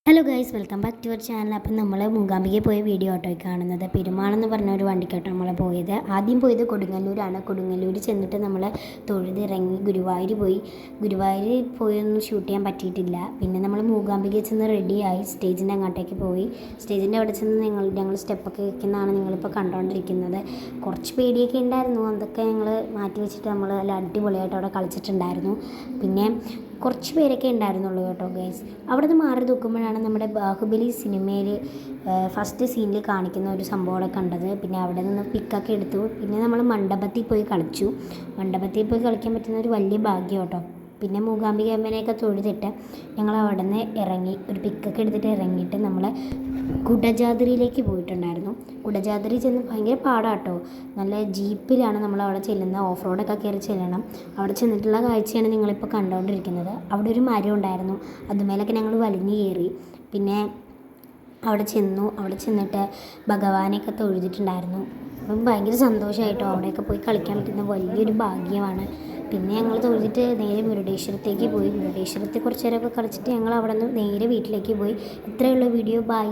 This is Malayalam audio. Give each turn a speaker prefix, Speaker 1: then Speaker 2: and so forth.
Speaker 1: Hello guys, welcome back to our channel. അപ്പം നമ്മൾ മൂകാംബികയിൽ പോയ വീഡിയോ ഓട്ടോ കാണുന്നത്. പെരുമാളെന്ന് പറഞ്ഞ ഒരു വണ്ടിക്കാട്ടോ നമ്മൾ പോയത്. ആദ്യം പോയത് കൊടുങ്ങല്ലൂരാണ്. കൊടുങ്ങല്ലൂർ ചെന്നിട്ട് നമ്മൾ തൊഴുതിറങ്ങി ഗുരുവായൂർ പോയൊന്നും ഷൂട്ട് ചെയ്യാൻ പറ്റിയിട്ടില്ല. പിന്നെ നമ്മൾ മൂകാംബികയിൽ ചെന്ന് റെഡിയായി സ്റ്റേജിൻ്റെ അങ്ങോട്ടേക്ക് പോയി. സ്റ്റേജിൻ്റെ അവിടെ ചെന്ന് ഞങ്ങൾ സ്റ്റെപ്പൊക്കെ വെക്കുന്നതാണ് നിങ്ങളിപ്പോൾ കണ്ടുകൊണ്ടിരിക്കുന്നത്. കുറച്ച് പേടിയൊക്കെ ഉണ്ടായിരുന്നു. അതൊക്കെ ഞങ്ങൾ മാറ്റി വെച്ചിട്ട് നമ്മൾ നല്ല അടിപൊളിയായിട്ട് അവിടെ കളിച്ചിട്ടുണ്ടായിരുന്നു. പിന്നെ കുറച്ച് പേരൊക്കെ ഉണ്ടായിരുന്നുള്ളൂ കേട്ടോ ഗൈസ്. അവിടെ നിന്ന് മാറി നോക്കുമ്പോഴാണ് നമ്മുടെ ബാഹുബലി സിനിമയിൽ ഫസ്റ്റ് സീനിൽ കാണിക്കുന്ന ഒരു സംഭവമൊക്കെ കണ്ടത്. പിന്നെ അവിടെ നിന്ന് പിക്കൊക്കെ എടുത്തു. പിന്നെ നമ്മൾ മണ്ഡപത്തിൽ പോയി കളിച്ചു. മണ്ഡപത്തിൽ പോയി കളിക്കാൻ പറ്റുന്ന ഒരു വലിയ ഭാഗ്യം കേട്ടോ. പിന്നെ മൂകാംബിക അമ്മേനെയൊക്കെ തൊഴുതിട്ട് ഞങ്ങൾ അവിടെ നിന്ന് ഇറങ്ങി ഒരു പിക്കൊക്കെ എടുത്തിട്ട് ഇറങ്ങിയിട്ട് നമ്മൾ കുടജാദ്രിയിലേക്ക് പോയിട്ടുണ്ടായിരുന്നു. കുടജാദ്രി ചെന്ന് ഭയങ്കര പാടാട്ടോ. നല്ല ജീപ്പിലാണ് നമ്മൾ അവിടെ ചെല്ലുന്നത്. ഓഫ് റോഡൊക്കെ കയറി ചെല്ലണം. അവിടെ ചെന്നിട്ടുള്ള കാഴ്ചയാണ് നിങ്ങളിപ്പോൾ കണ്ടുകൊണ്ടിരിക്കുന്നത്. അവിടെ ഒരു മരം ഉണ്ടായിരുന്നു. അതുമേലൊക്കെ ഞങ്ങൾ വലിഞ്ഞു കയറി. പിന്നെ അവിടെ ചെന്നിട്ട് ഭഗവാനെയൊക്കെ തൊഴുതിട്ടുണ്ടായിരുന്നു. അപ്പം ഭയങ്കര സന്തോഷമായിട്ടോ. അവിടെയൊക്കെ പോയി കളിക്കാൻ പറ്റുന്ന വലിയൊരു ഭാഗ്യമാണ്. പിന്നെ ഞങ്ങൾ തൊഴുതിട്ട് നേരെ മുരുടേശ്വരത്തേക്ക് പോയി. മുരുടേശ്വരത്തെ കുറച്ച് നേരമൊക്കെ കളിച്ചിട്ട് ഞങ്ങൾ അവിടെ നിന്ന് നേരെ വീട്ടിലേക്ക് പോയി. ഇത്രയുള്ള വീഡിയോ. ബൈ.